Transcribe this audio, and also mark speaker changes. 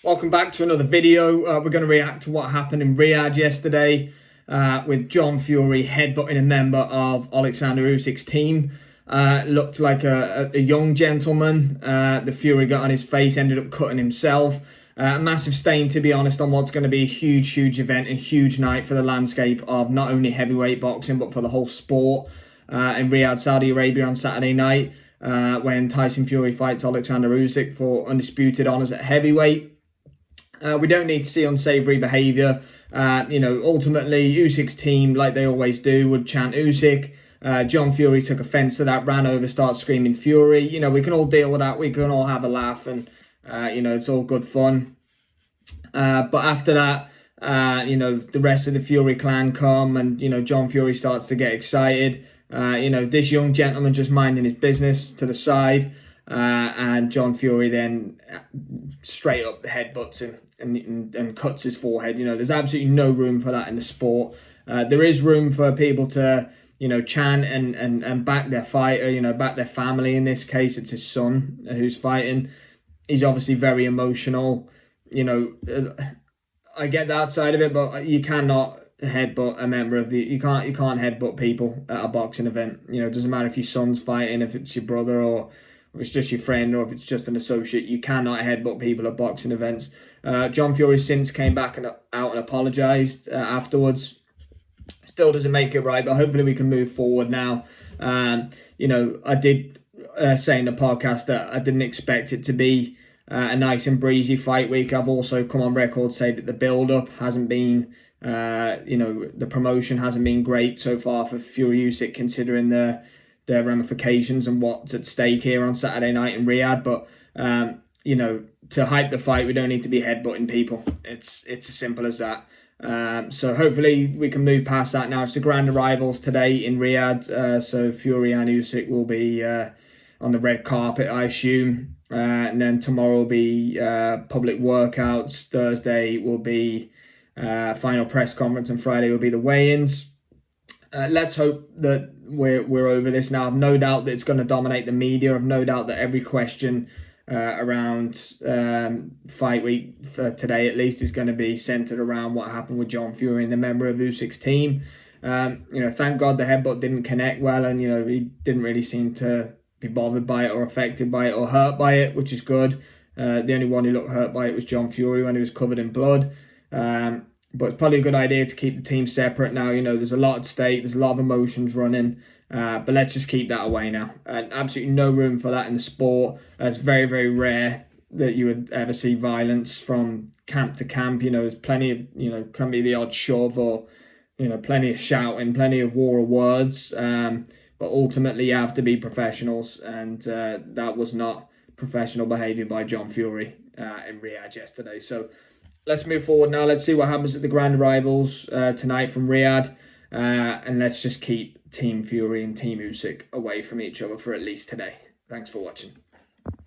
Speaker 1: Welcome back to another video. We're going to react to what happened in Riyadh yesterday with John Fury headbutting a member of Usyks Team. Looked like a young gentleman. The Fury got on his face, ended up cutting himself. A massive stain, to be honest, on what's going to be a huge event and huge night for the landscape of not only heavyweight boxing but for the whole sport in Riyadh, Saudi Arabia on Saturday night when Tyson Fury fights Alexander Usyk for undisputed honours at heavyweight. We don't need to see unsavoury behaviour. Ultimately, Usyks Team, like they always do, would chant Usyk. John Fury took offence to that, ran over, started screaming Fury. We can all deal with that. We can all have a laugh, and it's all good fun. But after that, the rest of the Fury clan come, and John Fury starts to get excited. This young gentleman just minding his business to the side, and John Fury then straight up headbutts him and cuts his forehead. There's absolutely no room for that in the sport. There is room for people to chant and back their fighter, back their family. In this case, it's his son who's fighting. He's obviously very emotional. I get that side of it, but you cannot headbutt a member of the. You can't headbutt people at a boxing event. It doesn't matter if your son's fighting, if it's your brother, or if it's just your friend, or if it's just an associate. You cannot headbutt people at boxing events. John Fury since came back out and apologised afterwards. Still doesn't make it right, but hopefully we can move forward now. I did say in the podcast that I didn't expect it to be a nice and breezy fight week. I've also come on record say that the build-up hasn't been, the promotion hasn't been great so far for Fury Usyk, considering their ramifications and what's at stake here on Saturday night in Riyadh. But to hype the fight, we don't need to be headbutting people. It's as simple as that. So hopefully we can move past that now. It's the grand arrivals today in Riyadh. So Fury and Usyk will be on the red carpet, I assume. And then tomorrow will be public workouts. Thursday will be final press conference, and Friday will be the weigh-ins. Let's hope that we're over this now. I've no doubt that it's going to dominate the media. I've no doubt that every question around fight week for today, at least, is going to be centered around what happened with John Fury and the member of Usyk's team. Thank God the headbutt didn't connect well, and he didn't really seem to be bothered by it or affected by it or hurt by it, which is good. The only one who looked hurt by it was John Fury when he was covered in blood. But it's probably a good idea to keep the team separate now. There's a lot at stake. There's a lot of emotions running. But let's just keep that away now. And absolutely no room for that in the sport. It's very rare that you would ever see violence from camp to camp. There's plenty of, can be the odd shove or, plenty of shouting, plenty of war of words. But ultimately you have to be professionals. And that was not professional behaviour by John Fury in Riyadh yesterday. So let's move forward now. Let's see what happens at the grand arrivals tonight from Riyadh. And let's just keep Team Fury and Team Usyk away from each other for at least today. Thanks for watching.